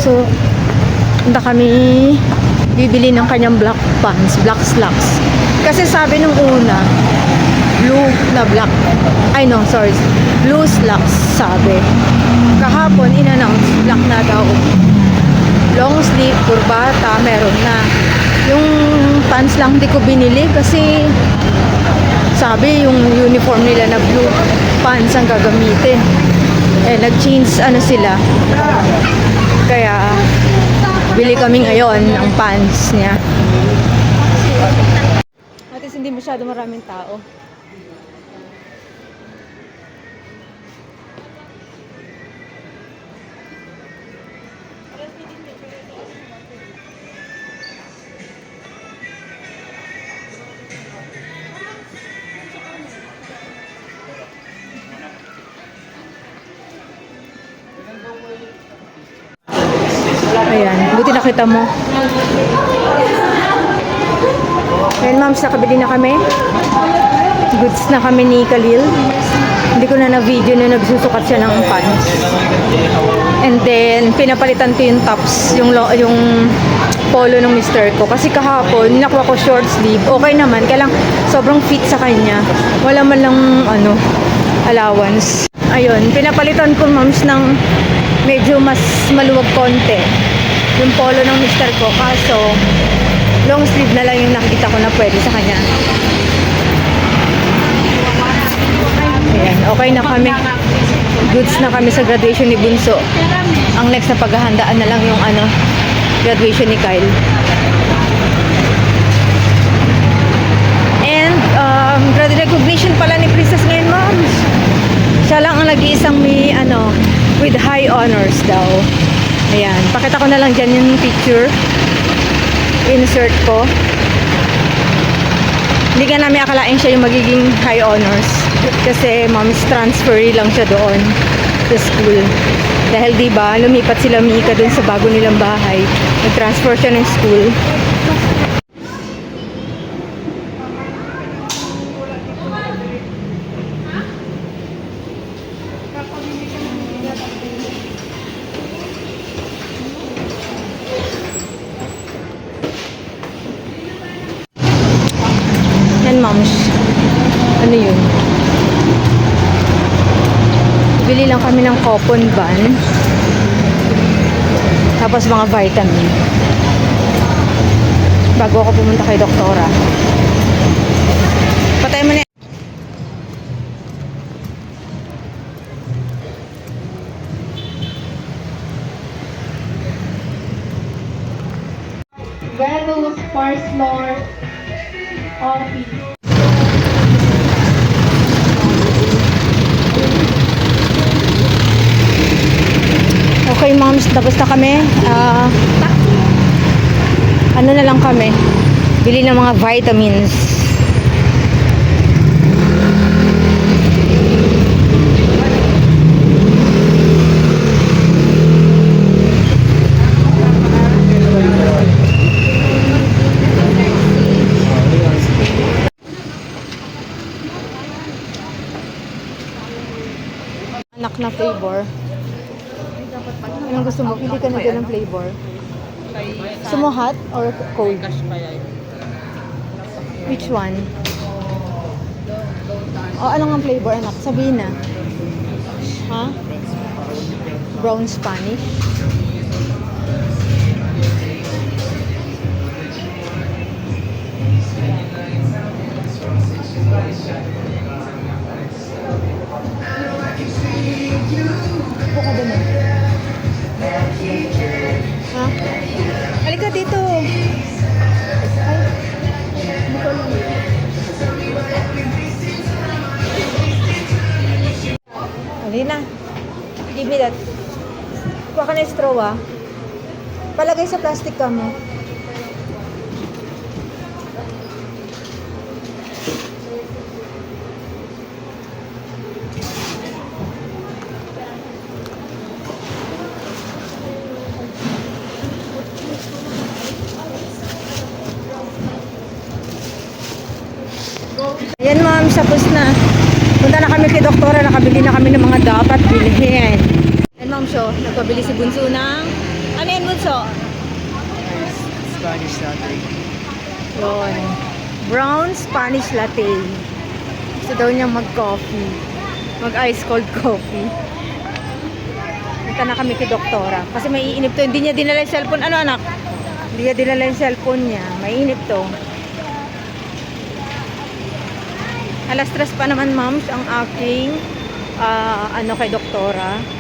So, punta kami bibili ng kanyang black pants, black slacks. Kasi sabi nung una, blue na black. Ay no, sorry. Blue slacks sabi. Kahapon, in-announce, black na daw. Long sleeve, kurbata, meron na. Yung pants lang hindi ko binili kasi sabi yung uniform nila na blue pants ang gagamitin. Eh, nag-change sila. Kaya, bili kami ngayon ng pants niya. At least hindi masyado maraming tao. Ayan, buti nakita mo. Ayan, ma'ams, nakabili na kami. Goods na kami ni Khalil. Hindi ko na na-video na nagsusukat siya ng pants. And then, pinapalitan ko yung tops, yung polo ng mister ko. Kasi kahapon, nakuha ko short sleeve. Okay naman, kaya lang sobrang fit sa kanya. Wala man lang, allowance. Ayun, pinapalitan ko, ma'ams, ng medyo mas maluwag konti yung polo ng mister ko, kaso long sleeve na lang yung nakita ko na pwede sa kanya. Ayan, okay na kami, goods na kami sa graduation ni Bunso. Ang next na paghahandaan na lang yung graduation ni Kyle. And grad recognition pala ni Princess ngayon, ma'am. Siya lang ang nag-iisang may with high honors daw. Ayan, pakita ko na lang dyan yung picture. Insert ko. Hindi ka namin akalain siya yung magiging high honors. Kasi mom's transferee lang siya doon sa school. Dahil diba, lumipat sila Mika doon sa bago nilang bahay. Nag-transfer siya ng school. Moms, ano yun? Bili lang kami ng coupon ban, tapos mga vitamin bago ako pumunta kay doktora. Patay mo na. Venus, Parslor, Coffee. Okay, moms, tapos na kami. Ano na lang kami, bili ng mga vitamins. Anak na flavor. Anong gusto mo? Pili ka na dyan ng flavor. Gusto mo hot or cold? Which one? Ano nga flavor, anak? Sabihin na. Ha? Brown Spanish? Upo ka doon eh. Ha? Halika dito. Ay, dito lang. Halina. Give me that. Kuha ka na yung straw, ah. Palagay sa plastic ka mo. Ayan, ma'am, tapos na. Punta na kami kay doktora, nakabili na kami ng mga dapat bilhin. Ayan, ma'am, so, nagpabili si Bunso ng Ano yan, Bunso? Spanish latte. Yun. Brown Spanish latte. Gusto daw niya mag-coffee. Mag-ice cold coffee. Punta na kami kay doktora. Kasi maiinip to. Hindi niya dinala yung cellphone. Ano anak? Hindi niya dinala yung cellphone niya. Mainip to. Alas 3 pa naman, ma'ams, ang aking ano kay doktora.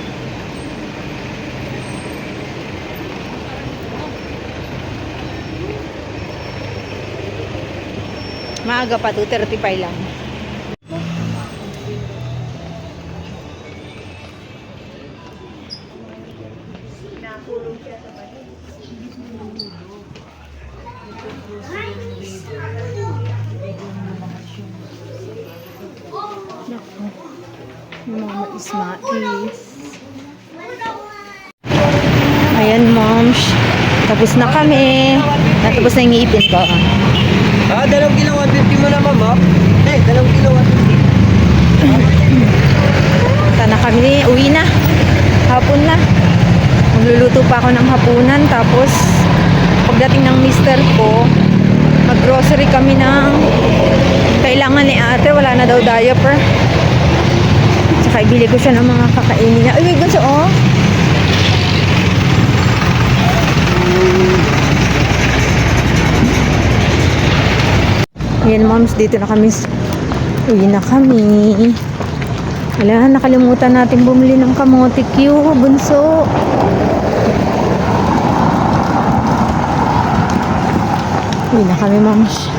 Maaga pa, 2:35 lang. Naku. Mama is mais. Ayan, moms. Tapos na kami. Natapos na yung ipin ko. Ah, 2 kilo 150 mo na, ma'am. Eh, 2 kilo 150. Punta na kami. Uwi na. Hapon na. Magluluto pa ako ng hapunan. Tapos, pagdating ng mister ko, mag-grocery kami ng kailangan ni ate. Wala na daw diaper. Tsaka ibili ko siya ng mga kakainin niya. Ay, gusto, oh. Ayan, moms, dito na kami. Uwi na kami. Wala, nakalimutan natin bumili ng kamote Q, bunso. Uwi na kami, moms.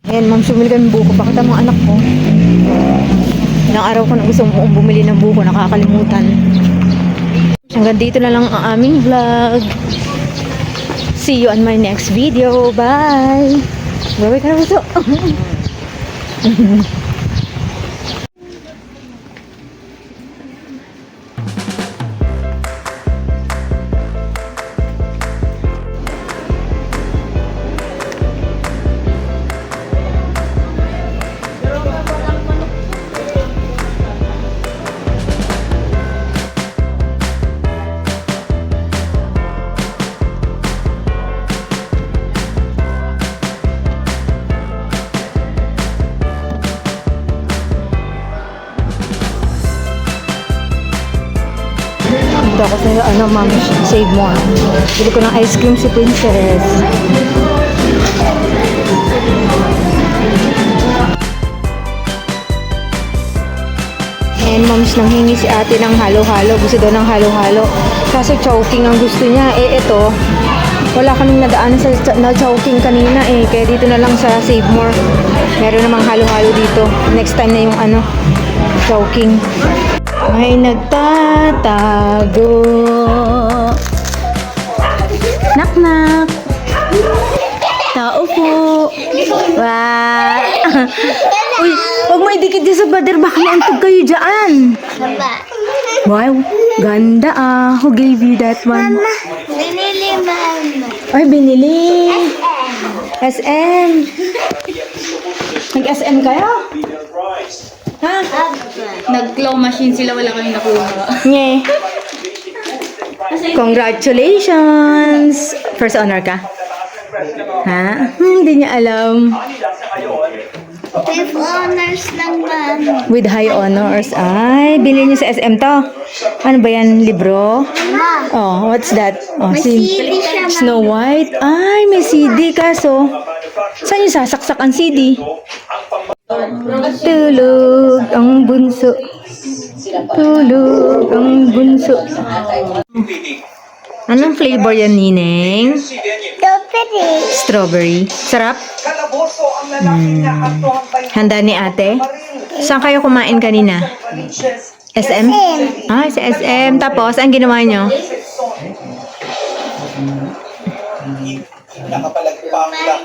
Ayan, moms, bumili kami ng buko. Pakita mo anak ko. Ilang araw ko na gusto mong bumili ng buko, nakakalimutan. Hanggang dito na lang ang aming vlog. See you on my next video. Bye! Bye-bye ka na gusto. Dito ako sa ano, ma'am, save mo. Bili ko ng ice cream si Princess. And moms, nanghingi si ate ng halo-halo. Gusto daw ng halo-halo. Kaso choking ang gusto niya. Eh, ito, wala kaming nadaanan sa choking kanina eh. Kaya dito na lang sa Save More. Meron namang halo-halo dito. Next time na yung ano, choking. May nagtatago. Knock-knock. Tao po. Wow. Uy, huwag mo idikit dyan sa bader. Baka maantog kayo dyan. Wow, ganda ah. Who gave you that one? Mama, binili mama. Ay, binili. SM. Nag-SM kayo? Ha? Nag-claw machine sila, wala kami nakuha. Nye. Congratulations! First honor ka? Ha? Hindi niya alam. 5 honors lang, ma'am. With high honors. Ay, bilhin niyo sa SM to. Ano ba yan? Libro? Mama, Oh, what's that? Oh, may CD siya, ma'am. Snow White? Ay, may CD kaso. Saan yung sasaksak ang CD? Tulog ang bunso. Tulog ang bunso. Anong flavor yan, Nineng? Strawberry. Sarap? Handa ni ate? Saan kayo kumain kanina? SM? Ah, sa SM. Tapos, ang ginawa nyo? Nakapalagpang lang.